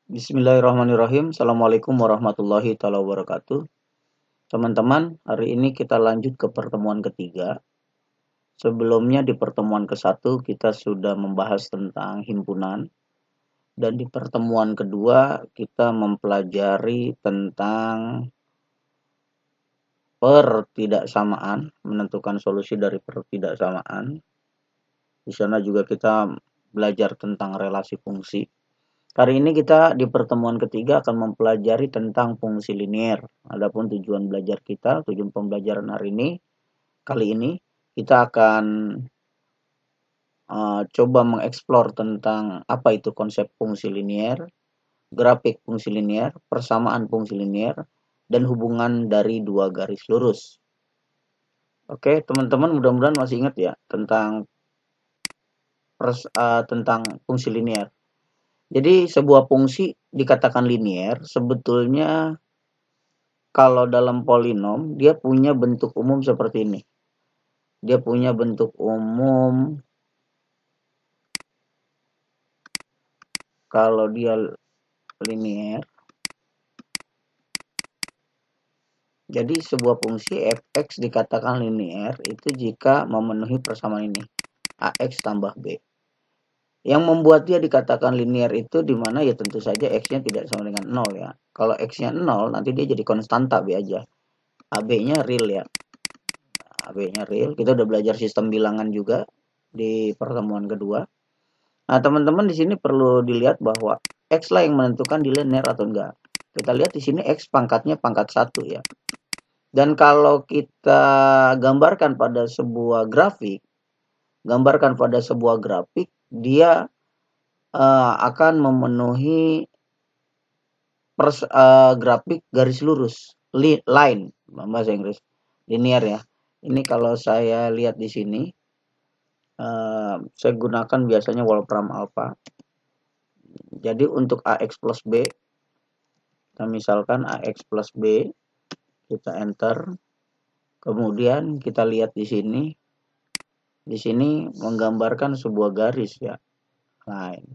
Bismillahirrahmanirrahim. Assalamualaikum warahmatullahi taala wabarakatuh. Teman-teman, hari ini kita lanjut ke pertemuan ketiga. Sebelumnya di pertemuan ke-1 kita sudah membahas tentang himpunan. Dan di pertemuan kedua kita mempelajari tentang pertidaksamaan, menentukan solusi dari pertidaksamaan. Di sana juga kita belajar tentang relasi fungsi. Hari ini kita di pertemuan ketiga akan mempelajari tentang fungsi linier. Adapun tujuan belajar kita, tujuan pembelajaran hari ini, kali ini kita akan coba mengeksplor tentang apa itu konsep fungsi linier, grafik fungsi linier, persamaan fungsi linier, dan hubungan dari dua garis lurus. Oke, teman-teman mudah-mudahan masih ingat ya tentang fungsi linier. Jadi sebuah fungsi dikatakan linier sebetulnya kalau dalam polinom dia punya bentuk umum seperti ini. Dia punya bentuk umum kalau dia linier. Jadi sebuah fungsi f(x) dikatakan linier itu jika memenuhi persamaan ini, ax tambah b. Yang membuat dia dikatakan linier itu dimana ya tentu saja x-nya tidak sama dengan 0 ya. Kalau x-nya 0 nanti dia jadi konstanta b aja. AB-nya real ya. AB-nya real. Kita udah belajar sistem bilangan juga di pertemuan kedua. Nah, teman-teman di sini perlu dilihat bahwa x lah yang menentukan di linier atau enggak. Kita lihat di sini x pangkatnya pangkat 1 ya. Dan kalau kita gambarkan pada sebuah grafik, dia akan memenuhi grafik garis lurus, line bahasa Inggris, linear ya. Ini kalau saya lihat di sini, saya gunakan biasanya Wolfram alpha. Jadi untuk ax plus b, kita misalkan ax plus b, kita enter, kemudian kita lihat di sini. Di sini menggambarkan sebuah garis ya, line,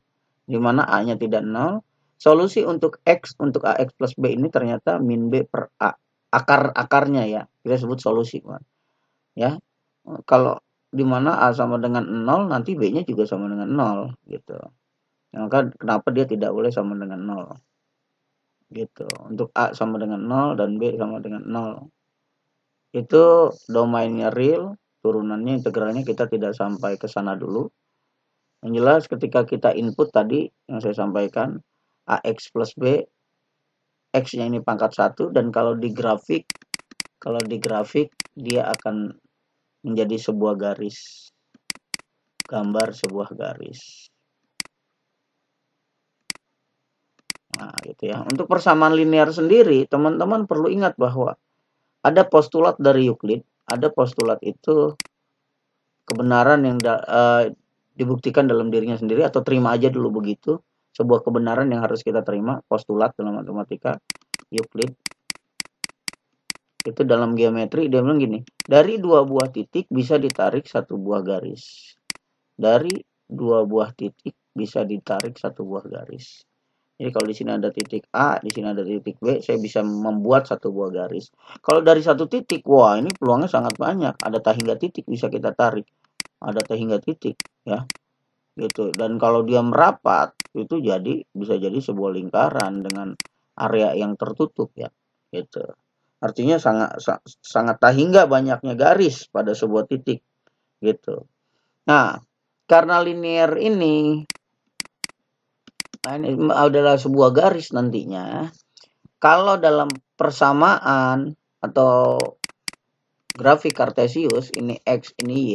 dimana a-nya tidak 0. Solusi untuk x untuk ax plus b ini ternyata min b per a, akarnya ya, kita sebut solusi ya. Kalau dimana a sama dengan 0 nanti b-nya juga sama dengan 0 gitu. Maka kenapa dia tidak boleh sama dengan 0 gitu. Untuk a sama dengan 0 dan b sama dengan 0 itu domainnya real, turunannya integralnya kita tidak sampai ke sana dulu. Yang jelas ketika kita input tadi yang saya sampaikan ax plus b, x-nya ini pangkat 1, dan kalau di grafik dia akan menjadi sebuah garis, gambar sebuah garis. Nah, gitu ya. Untuk persamaan linear sendiri, teman-teman perlu ingat bahwa ada postulat dari Euclid. Ada postulat itu kebenaran yang dibuktikan dalam dirinya sendiri, atau terima aja dulu begitu. Sebuah kebenaran yang harus kita terima, postulat dalam matematika, Euclid. Itu dalam geometri, dia bilang gini, dari dua buah titik bisa ditarik satu buah garis. Dari dua buah titik bisa ditarik satu buah garis. Jadi kalau di sini ada titik A, di sini ada titik B, saya bisa membuat satu buah garis. Kalau dari satu titik, wah ini peluangnya sangat banyak. Ada tak hingga titik bisa kita tarik. Ada tak hingga titik ya. Gitu. Dan kalau dia merapat, itu bisa jadi sebuah lingkaran dengan area yang tertutup ya. Gitu. Artinya sangat tak hingga banyaknya garis pada sebuah titik gitu. Nah, karena linear ini adalah sebuah garis nantinya, kalau dalam persamaan atau grafik kartesius, ini X, ini Y,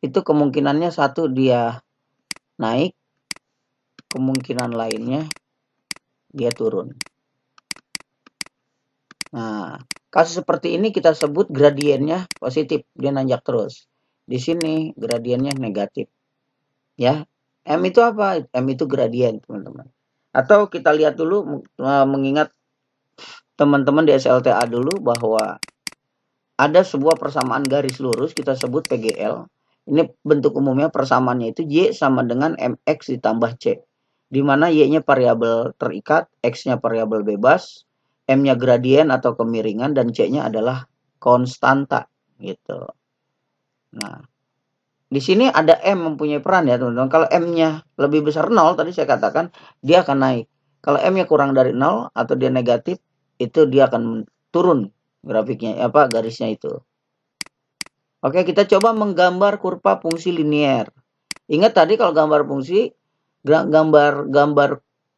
itu kemungkinannya satu dia naik, kemungkinan lainnya dia turun. Nah, kasus seperti ini kita sebut gradiennya positif, dia nanjak terus. Di sini gradiennya negatif. Ya, M itu apa? M itu gradien, teman-teman. Atau kita lihat dulu, mengingat teman-teman di SLTA dulu bahwa ada sebuah persamaan garis lurus, kita sebut PGL. Ini bentuk umumnya persamaannya itu Y sama dengan MX ditambah C. di mana Y-nya variabel terikat, X-nya variabel bebas, M-nya gradien atau kemiringan, dan C-nya adalah konstanta gitu. Nah, di sini ada M mempunyai peran ya teman-teman. Kalau M-nya lebih besar 0, tadi saya katakan dia akan naik. Kalau M-nya kurang dari 0 atau dia negatif, itu dia akan turun grafiknya, garisnya itu. Oke, kita coba menggambar kurva fungsi linier. Ingat tadi kalau gambar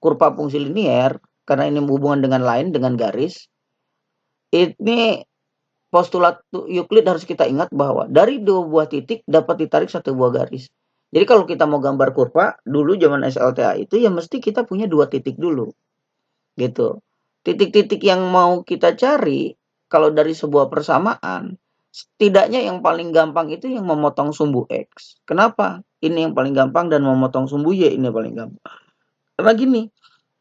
kurva fungsi linier, karena ini hubungan dengan line, dengan garis, ini postulat Euclid harus kita ingat bahwa dari dua buah titik dapat ditarik satu buah garis. Jadi kalau kita mau gambar kurva, dulu zaman SLTA itu ya mesti kita punya dua titik dulu. Gitu. Titik-titik yang mau kita cari, kalau dari sebuah persamaan, setidaknya yang paling gampang itu yang memotong sumbu X. Kenapa? Ini yang paling gampang dan memotong sumbu Y ini paling gampang. Karena gini,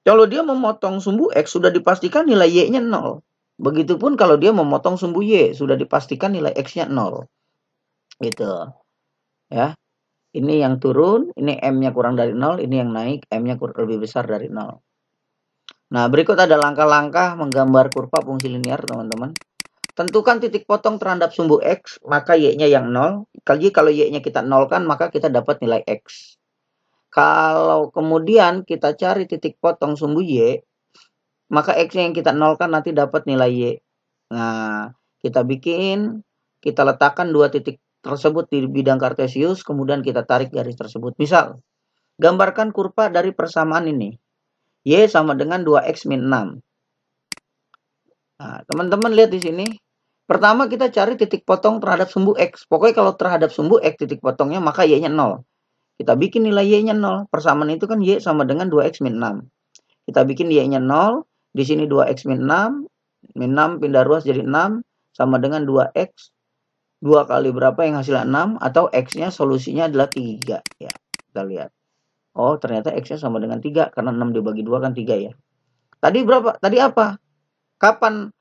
kalau dia memotong sumbu X sudah dipastikan nilai Y-nya 0. Begitupun kalau dia memotong sumbu Y, sudah dipastikan nilai X-nya 0. Gitu. Ya. Ini yang turun, ini M-nya kurang dari 0, ini yang naik, M-nya lebih besar dari 0. Nah, berikut ada langkah-langkah menggambar kurva fungsi linear, teman-teman. Tentukan titik potong terhadap sumbu X, maka Y-nya yang 0. Kalau Y-nya kita nolkan, maka kita dapat nilai X. Kalau kemudian kita cari titik potong sumbu Y, maka X-nya yang kita nolkan nanti dapat nilai Y. Nah, kita letakkan dua titik tersebut di bidang kartesius, kemudian kita tarik garis tersebut. Misal, gambarkan kurva dari persamaan ini. Y sama dengan 2X min 6. Nah, teman-teman lihat di sini. Pertama kita cari titik potong terhadap sumbu X. Pokoknya kalau terhadap sumbu X titik potongnya, maka Y-nya 0. Kita bikin nilai Y-nya 0. Persamaan itu kan Y sama dengan 2X min 6. Kita bikin Y-nya 0. Di sini 2X min 6. Min 6 pindah ruas jadi 6. Sama dengan 2X. 2 kali berapa yang hasilnya 6. Atau X-nya solusinya adalah 3. Ya, kita lihat. Oh, ternyata X-nya sama dengan 3. Karena 6 dibagi 2 kan 3 ya. Tadi berapa? Tadi apa? Kapan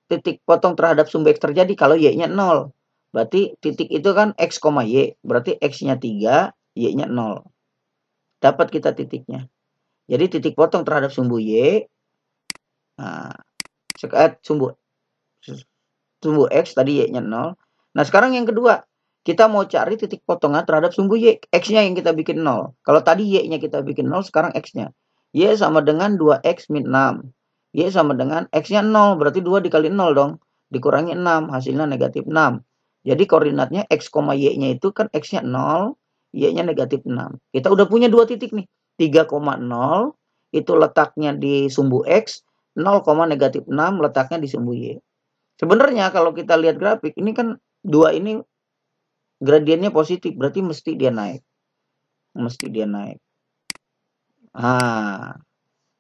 titik potong terhadap sumbu X terjadi? Kalau Y-nya 0. Berarti titik itu kan X, Y. Berarti X-nya 3, Y-nya 0. Dapat kita titiknya. Jadi titik potong terhadap sumbu Y. Nah, sumbu X tadi Y-nya 0. Nah, sekarang yang kedua. Kita mau cari titik potongnya terhadap sumbu Y. X-nya yang kita bikin 0. Kalau tadi Y-nya kita bikin 0, sekarang X-nya. Y sama dengan 2X min 6. Y sama dengan X-nya 0. Berarti 2 dikali 0 dong. Dikurangi 6. Hasilnya negatif 6. Jadi koordinatnya X, Y-nya itu kan X-nya 0. Y-nya negatif 6. Kita udah punya dua titik nih. 3,0 itu letaknya di sumbu X. 0, negatif 6 letaknya di sumbu Y. Sebenarnya kalau kita lihat grafik. Ini kan 2 ini gradiennya positif. Berarti mesti dia naik. Mesti dia naik. Nah,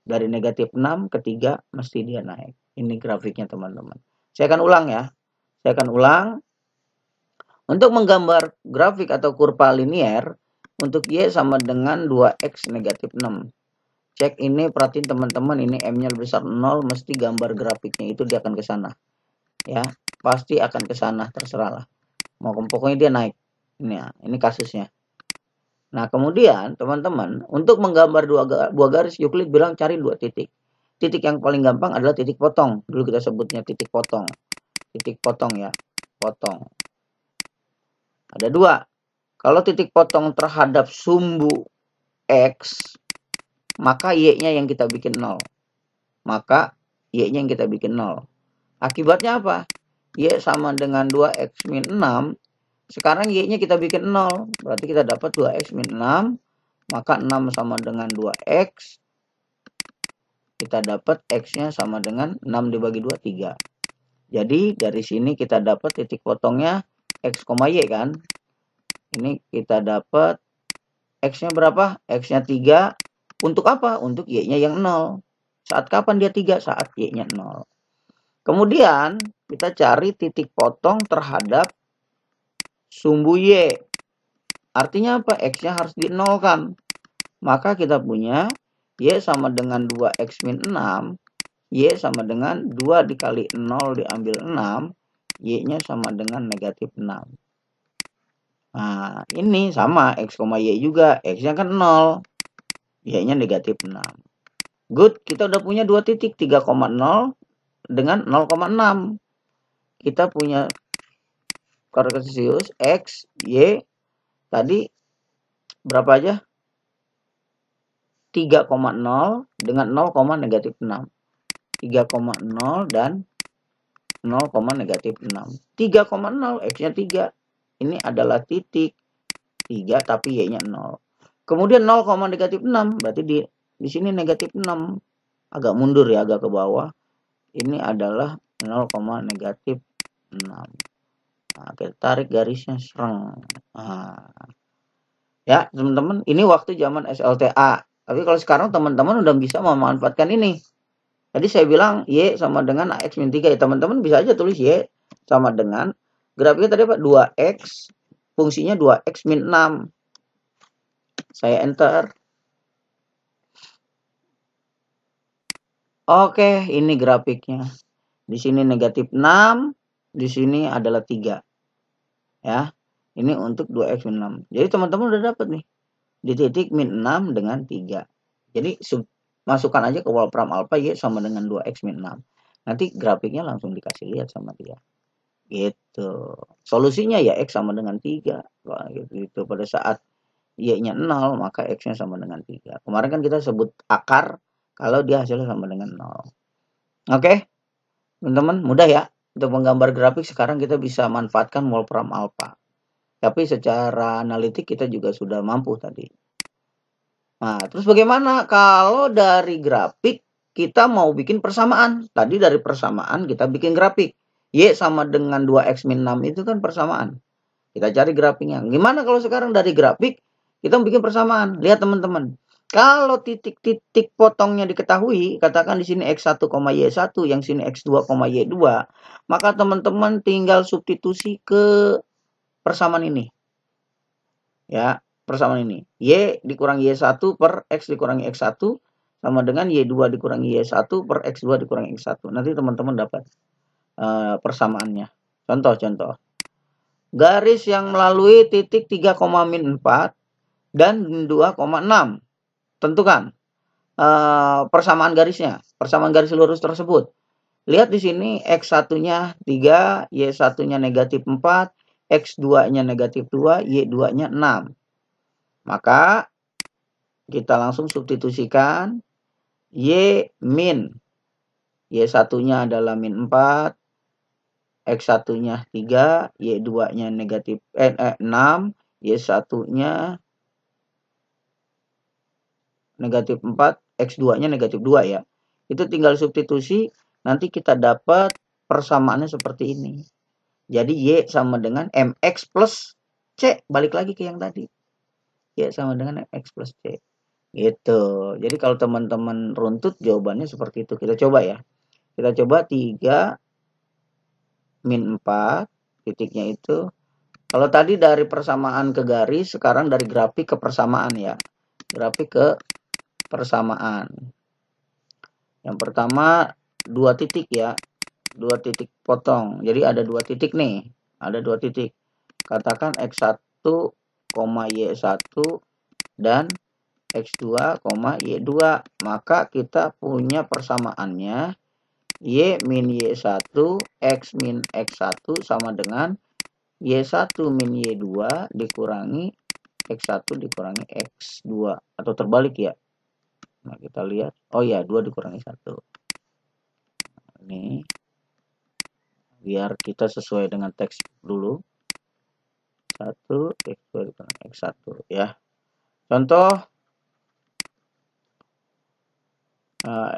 dari negatif 6 ke 3 mesti dia naik. Ini grafiknya teman-teman. Saya akan ulang ya. Saya akan ulang. Untuk menggambar grafik atau kurva linier, untuk Y sama dengan 2X negatif 6. Cek ini, perhatiin teman-teman, ini M-nya lebih besar 0, mesti gambar grafiknya itu dia akan ke sana. Ya, pasti akan ke sana, terserah lah. Mau pokoknya dia naik. Ini kasusnya. Nah, kemudian teman-teman, untuk menggambar dua buah garis, Euclid bilang cari dua titik. Titik yang paling gampang adalah titik potong. Dulu kita sebutnya titik potong. Titik potong ya, potong. Ada dua. Kalau titik potong terhadap sumbu X, maka Y-nya yang kita bikin 0. Maka Y-nya yang kita bikin 0. Akibatnya apa? Y sama dengan 2X min 6. Sekarang Y-nya kita bikin 0. Berarti kita dapat 2X min 6. Maka 6 sama dengan 2X. Kita dapat X-nya sama dengan 6 dibagi 2, 3. Jadi dari sini kita dapat titik potongnya X, Y kan. Ini kita dapat X-nya berapa? X-nya 3. Untuk apa? Untuk Y-nya yang 0. Saat kapan dia 3? Saat Y-nya 0. Kemudian kita cari titik potong terhadap sumbu Y. Artinya apa? X-nya harus di-nolkan. Maka kita punya Y sama dengan 2X min 6. Y sama dengan 2 dikali 0 diambil 6. Y-nya sama dengan negatif 6. Nah, ini sama X, Y juga. X-nya kan 0. Y-nya negatif 6. Good, kita udah punya 2 titik, 3,0 dengan 0,6. Kita punya Cartesius X, Y, tadi berapa aja? 3,0 dengan 0, negatif 6. 3,0 dan 0, negatif 6. 3,0, X-nya 3. Ini adalah titik 3, tapi Y-nya 0. Kemudian 0, negatif 6, berarti di sini negatif 6. Agak mundur ya, agak ke bawah. Ini adalah 0, negatif 6. Nah, kita tarik garisnya sereng. Nah, ya teman-teman, ini waktu zaman SLTA. Tapi kalau sekarang teman-teman udah bisa memanfaatkan ini. Tadi saya bilang Y sama dengan AX min 3. Ya, teman-teman bisa aja tulis Y sama dengan, grafiknya tadi apa? 2X, fungsinya 2X min 6. Saya enter. Oke, ini grafiknya. Di sini negatif 6, di sini adalah 3. Ya, ini untuk 2X min 6. Jadi teman-teman udah dapat nih. Di titik min 6 dengan 3. Jadi masukkan aja ke Wolfram alpha Y sama dengan 2X min 6. Nanti grafiknya langsung dikasih lihat sama dia. Gitu. Solusinya ya X sama dengan 3. Gitu. Pada saat Y-nya 0, maka X-nya sama dengan 3. Kemarin kan kita sebut akar kalau dia hasilnya sama dengan 0. Oke, teman-teman, mudah ya. Untuk menggambar grafik sekarang kita bisa manfaatkan Wolfram alpha. Tapi secara analitik kita juga sudah mampu tadi. Nah, terus bagaimana kalau dari grafik kita mau bikin persamaan? Tadi dari persamaan kita bikin grafik. Y sama dengan 2X min 6 itu kan persamaan. Kita cari grafiknya. Gimana kalau sekarang dari grafik kita bikin persamaan? Lihat teman-teman. Kalau titik-titik potongnya diketahui, katakan di sini X1, Y1, yang sini X2, Y2, maka teman-teman tinggal substitusi ke persamaan ini. Ya, persamaan ini. Y dikurangi Y1 per X dikurangi X1 sama dengan Y2 dikurangi Y1 per X2 dikurangi X1. Nanti teman-teman dapat persamaannya. Contoh-contoh. Garis yang melalui titik 3, min 4 dan 2,6. Tentukan persamaan garisnya, persamaan garis lurus tersebut. Lihat di sini X1-nya 3, Y1-nya negatif 4, X2-nya negatif 2, Y2-nya 6. Maka kita langsung substitusikan Y min. Y1-nya adalah min 4, X1-nya 3, Y2-nya negatif 6, Y1-nya negatif 4, X2-nya negatif 2 ya. Itu tinggal substitusi, nanti kita dapat persamaannya seperti ini. Jadi Y sama dengan MX plus C. Balik lagi ke yang tadi. Y sama dengan MX plus C. Gitu. Jadi kalau teman-teman runtut jawabannya seperti itu. Kita coba ya. Kita coba 3 min 4 titiknya itu. Kalau tadi dari persamaan ke garis, sekarang dari grafik ke persamaan ya. Grafik ke persamaan. Yang pertama 2 titik ya. 2 titik potong. Jadi ada 2 titik nih. Ada 2 titik. Katakan X1, Y1 dan X2, Y2. Maka kita punya persamaannya Y min Y1, X min X1 sama dengan Y1 min Y2 dikurangi X1 dikurangi X2. Atau terbalik ya. Nah, kita lihat. Oh ya, 2 dikurangi 1. Ini. Biar kita sesuai dengan teks dulu. 1, X2 dikurangi X1 ya. Contoh.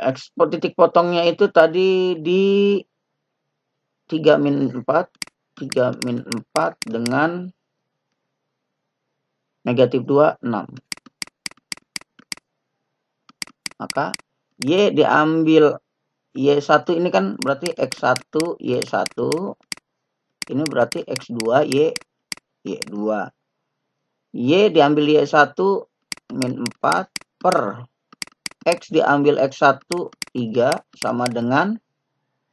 Ekspor titik potongnya itu tadi di 3 min 4. 3 min 4 dengan negatif 2, 6. Maka Y diambil Y1 ini kan berarti X1, Y1. Ini berarti X2, Y2. Y diambil Y1 min 4 per X diambil X1 3 sama dengan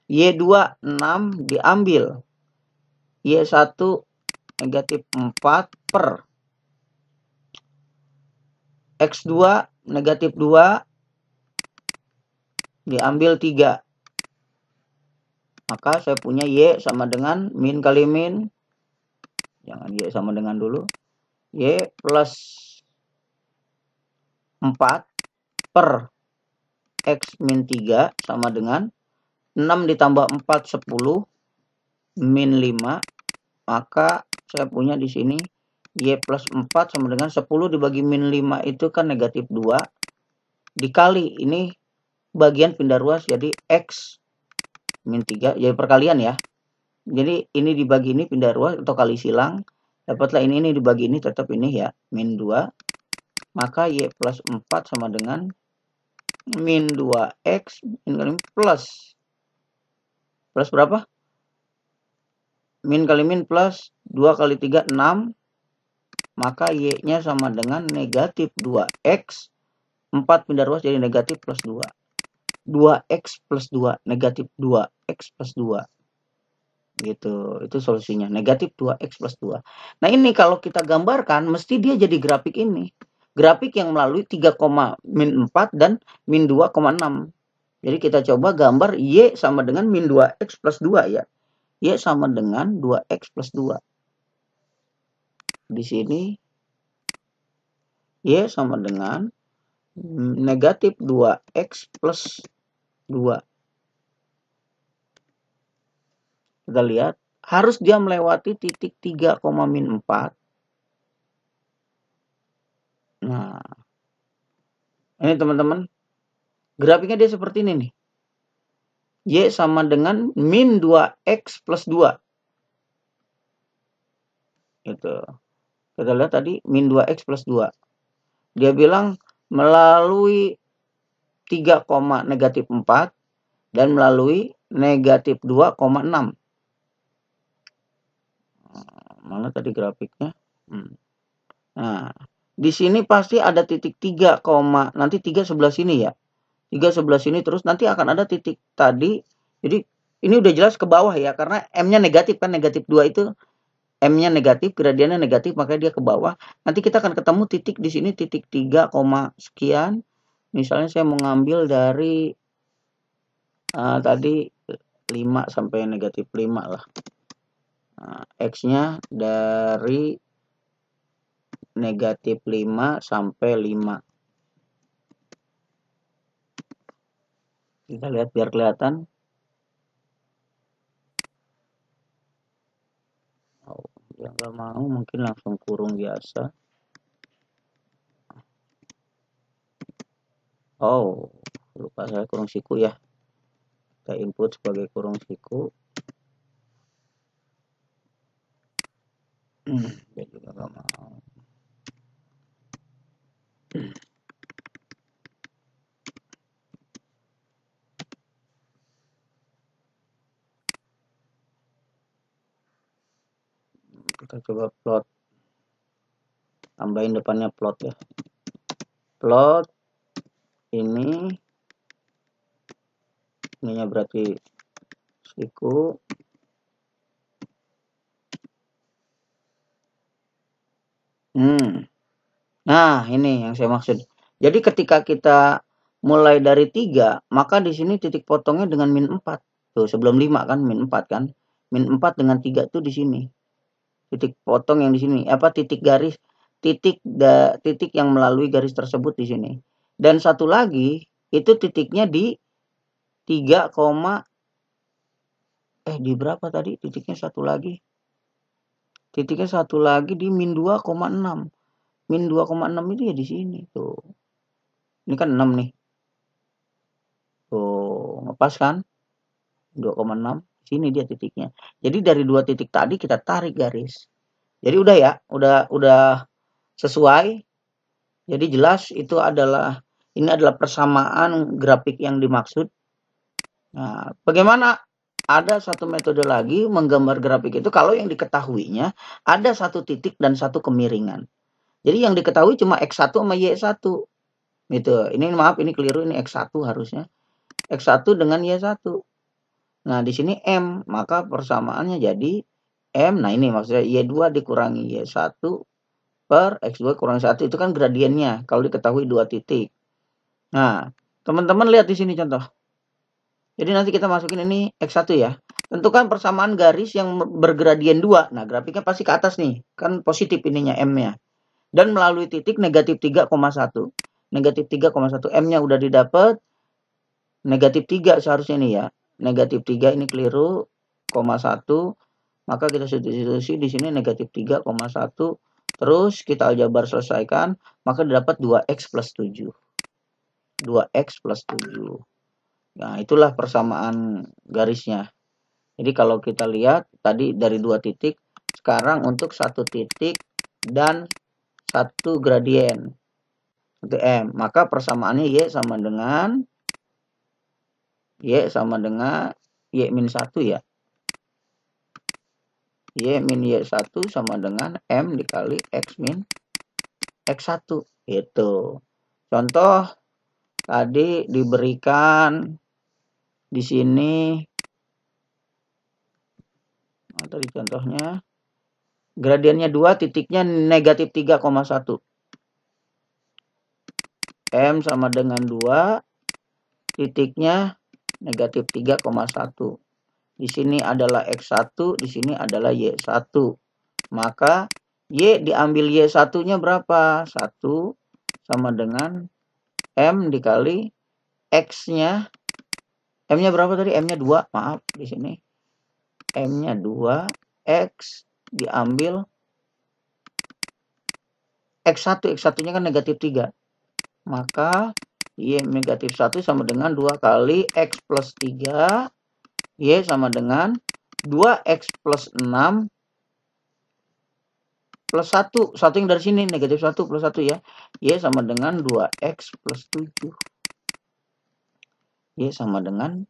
Y2 6 diambil Y1 negatif 4 per X2 negatif 2 diambil 3. Maka saya punya Y sama dengan min kali min. Jangan Y sama dengan dulu. Y plus 4 per X min 3 sama dengan 6 ditambah 4, 10. Min 5. Maka saya punya di sini Y plus 4 sama dengan 10 dibagi min 5 itu kan negatif 2. Dikali ini bagian pindah ruas jadi X min 3. Jadi perkalian ya. Jadi ini dibagi ini pindah ruas atau kali silang. Dapatlah ini dibagi ini tetap ini ya. Min 2. Maka Y plus 4 sama dengan min 2X min kali plus. Plus berapa? Min kali min plus 2 kali 3, 6. Maka Y-nya sama dengan negatif 2X. 4 pindah ruas jadi negatif plus 2. 2X plus 2. Negatif 2X plus 2. Gitu. Itu solusinya. Negatif 2X plus 2. Nah ini kalau kita gambarkan, mesti dia jadi grafik ini. Grafik yang melalui 3, min 4 dan min 2,6. Jadi kita coba gambar Y sama dengan min 2X plus 2 ya. Y sama dengan 2X plus 2. Di sini Y sama dengan negatif 2X plus 2. Kita lihat, harus dia melewati titik 3, min 4. Nah, ini teman-teman, grafiknya dia seperti ini nih. Y sama dengan min 2X plus 2. Gitu. Kita lihat tadi min 2X plus 2. Dia bilang melalui 3, negatif 4 dan melalui negatif 2,6. Mana tadi grafiknya? Nah, di sini pasti ada titik 3, nanti 3 sebelah sini ya. 3 sebelah sini terus nanti akan ada titik tadi. Jadi ini udah jelas ke bawah ya, karena M-nya negatif kan, negatif 2 itu M-nya negatif, gradiennya negatif, makanya dia ke bawah. Nanti kita akan ketemu titik di sini, titik 3, sekian. Misalnya saya mau ngambil dari tadi 5 sampai negatif 5 lah. X-nya dari negatif 5 sampai 5. Kita lihat biar kelihatan. Yang nggak mau mungkin langsung kurung biasa. Oh, lupa saya kurung siku ya. Kita input sebagai kurung siku. Dia juga nggak mau. Kita coba plot. Tambahin depannya plot ya. Plot ini ininya berarti siku. Nah, ini yang saya maksud. Jadi ketika kita mulai dari 3, maka di sini titik potongnya dengan min 4. Tuh, sebelum 5 kan, min 4 kan. Min 4 dengan 3 tuh di sini. Titik potong yang di sini. Apa titik garis, titik yang melalui garis tersebut di sini. Dan satu lagi, itu titiknya di 3, di berapa tadi? Titiknya satu lagi. Titiknya satu lagi di min 2,6. Min 2,6 itu ya di sini tuh. Ini kan 6 nih. Tuh, ngepas kan? 2,6. Sini dia titiknya. Jadi dari dua titik tadi kita tarik garis. Jadi udah ya, udah sesuai. Jadi jelas itu adalah, ini adalah persamaan grafik yang dimaksud. Nah, bagaimana? Ada satu metode lagi menggambar grafik itu kalau yang diketahuinya ada satu titik dan satu kemiringan. Jadi yang diketahui cuma X1 sama Y1. Gitu. Ini maaf, ini keliru, ini X1 harusnya. X1 dengan Y1. Nah, di sini M, maka persamaannya jadi M. Nah, ini maksudnya Y2 dikurangi Y1 per X2 kurang 1. Itu kan gradiennya kalau diketahui dua titik. Nah, teman-teman lihat di sini contoh. Jadi nanti kita masukin ini X1 ya. Tentukan persamaan garis yang bergradien 2. Nah, grafiknya pasti ke atas nih. Kan positif ininya M-nya. Dan melalui titik negatif 3,1. Negatif 3,1. M-nya udah didapat. Negatif 3 seharusnya nih ya. Negatif 3 ini keliru. 0,1. Maka kita substitusi di sini negatif 3,1. Terus kita aljabar selesaikan. Maka dapat 2X plus 7. 2X plus 7. Nah, itulah persamaan garisnya. Jadi kalau kita lihat tadi dari 2 titik, sekarang untuk 1 titik dan 1 gradien. Untuk M, maka persamaannya Y sama dengan Y min 1 ya. Y min Y1 sama dengan M dikali X min X1. Itu. Contoh tadi diberikan di sini, tadi contohnya gradiennya 2, titiknya negatif 3,1. M sama dengan 2, titiknya negatif 3,1. Di sini adalah X1, di sini adalah Y1. Maka Y diambil Y1-nya berapa? 1 sama dengan M dikali X-nya. M-nya berapa tadi? M-nya 2, maaf di sini. M-nya 2, X diambil X1, X1-nya kan negatif 3. Maka Y negatif 1 sama dengan 2 kali X plus 3. Y sama dengan 2X plus 6 plus 1. 1 yang dari sini, negatif 1 plus 1 ya. Y sama dengan 2X plus 7. Y sama dengan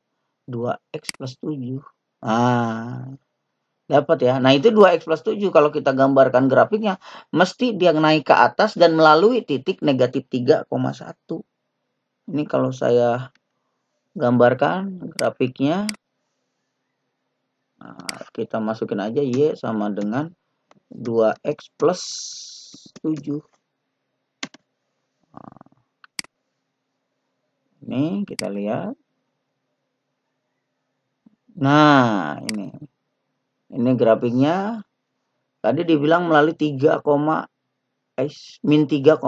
2X plus 7. Nah, dapat ya. Nah, itu 2X plus 7. Kalau kita gambarkan grafiknya, mesti dia naik ke atas dan melalui titik negatif 3,1. Ini kalau saya gambarkan grafiknya, nah, kita masukin aja Y sama dengan 2X plus 7. Nah, ini kita lihat. Nah, ini grafiknya. Tadi dibilang melalui 3, min 3,1.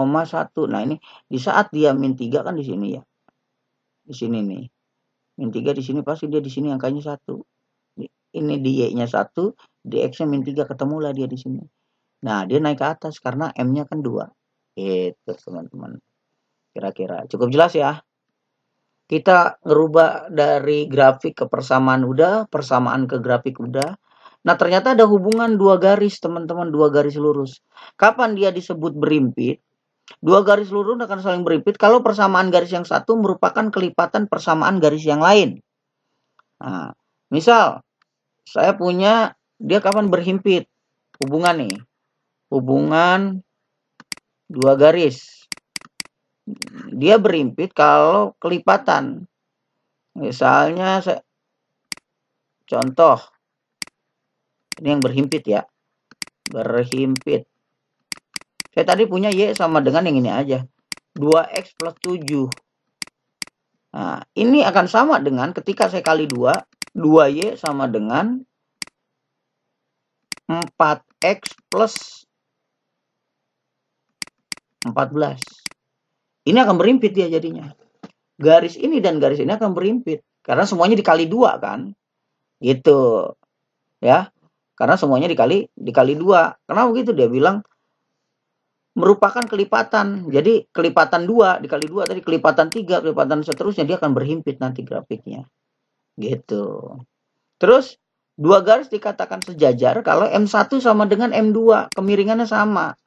Nah, ini di saat dia min 3 kan di sini ya. Di sini nih. Min 3 di sini pasti dia di sini angkanya 1. Ini di Y-nya 1, di X-nya min 3, ketemulah dia di sini. Nah, dia naik ke atas karena M-nya kan 2. Itu teman-teman. Kira-kira cukup jelas ya. Kita ngerubah dari grafik ke persamaan udah, persamaan ke grafik udah. Nah, ternyata ada hubungan 2 garis, teman-teman, 2 garis lurus. Kapan dia disebut berimpit? 2 garis lurus akan saling berimpit kalau persamaan garis yang satu merupakan kelipatan persamaan garis yang lain. Nah, misal saya punya dia kapan berhimpit? Hubungan nih. Hubungan 2 garis. Dia berimpit kalau kelipatan. Misalnya contoh, ini yang berhimpit ya. Berhimpit. Saya tadi punya Y sama dengan yang ini aja. 2X plus 7. Nah, ini akan sama dengan ketika saya kali 2. 2Y sama dengan 4X plus 14. Ini akan berimpit dia jadinya. Garis ini dan garis ini akan berimpit. Karena semuanya dikali 2 kan. Gitu. Ya. Karena semuanya dikali 2. Karena begitu dia bilang merupakan kelipatan. Jadi kelipatan 2 dikali 2 tadi kelipatan 3, kelipatan seterusnya dia akan berhimpit nanti grafiknya. Gitu. Terus 2 garis dikatakan sejajar kalau M1 sama dengan M2, kemiringannya sama.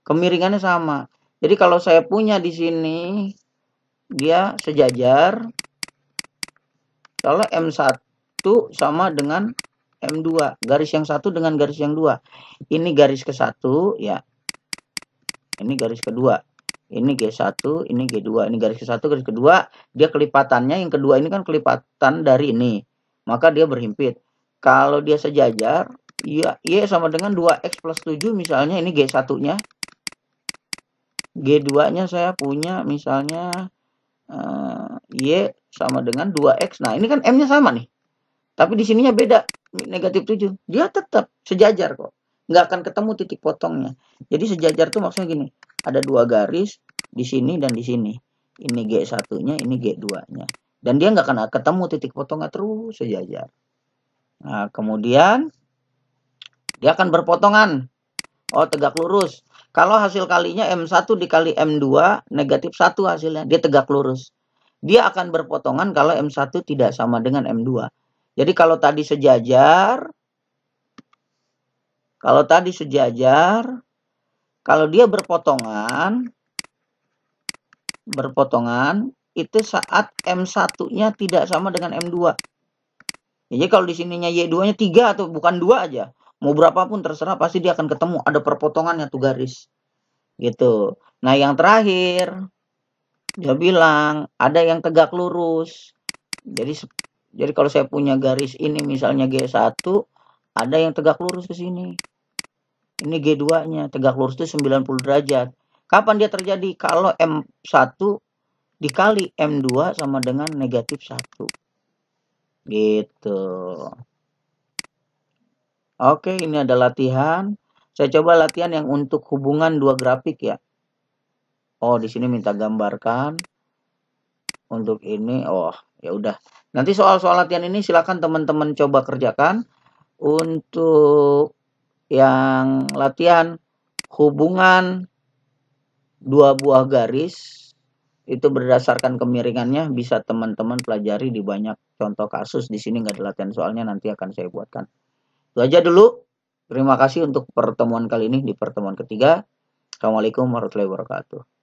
Kemiringannya sama. Jadi kalau saya punya di sini dia sejajar kalau M1 sama dengan M2, garis yang satu dengan garis yang 2. Ini garis ke-1 ya. Ini garis kedua. Ini G1, ini G2. Ini garis ke-1, garis kedua. Dia kelipatannya yang kedua ini kan kelipatan dari ini. Maka dia berhimpit. Kalau dia sejajar, ya Y sama dengan 2X plus 7 misalnya ini G1-nya. G2-nya saya punya misalnya Y sama dengan 2X. Nah, ini kan M-nya sama nih. Tapi di sininya beda, negatif 7. Dia tetap sejajar kok. Nggak akan ketemu titik potongnya. Jadi sejajar tuh maksudnya gini. Ada 2 garis di sini dan di sini. Ini G1-nya, ini G2-nya. Dan dia nggak akan ketemu titik potongnya, terus sejajar. Nah, kemudian dia akan berpotongan. Oh, tegak lurus. Kalau hasil kalinya M1 dikali M2, negatif 1 hasilnya. Dia tegak lurus. Dia akan berpotongan kalau M1 tidak sama dengan M2. Jadi kalau tadi sejajar, kalau dia berpotongan itu saat M1-nya tidak sama dengan M2. Jadi kalau di sininya Y2-nya 3 atau bukan 2 aja, mau berapapun terserah, pasti dia akan ketemu, ada perpotongannya tuh garis. Gitu. Nah, yang terakhir dia bilang ada yang tegak lurus. Jadi kalau saya punya garis ini misalnya G1, ada yang tegak lurus ke sini. Ini G2-nya, tegak lurus itu 90 derajat. Kapan dia terjadi? Kalau M1 dikali M2 sama dengan negatif 1. Gitu. Oke, ini ada latihan. Saya coba latihan yang untuk hubungan dua grafik ya. Oh, di sini minta gambarkan. Untuk ini, oh, ya udah. Nanti soal-soal latihan ini silakan teman-teman coba kerjakan. Untuk yang latihan hubungan dua buah garis itu berdasarkan kemiringannya, bisa teman-teman pelajari di banyak contoh kasus. Di sini nggak ada latihan soalnya, nanti akan saya buatkan. Itu aja dulu. Terima kasih untuk pertemuan kali ini, di pertemuan ketiga. Assalamualaikum warahmatullahi wabarakatuh.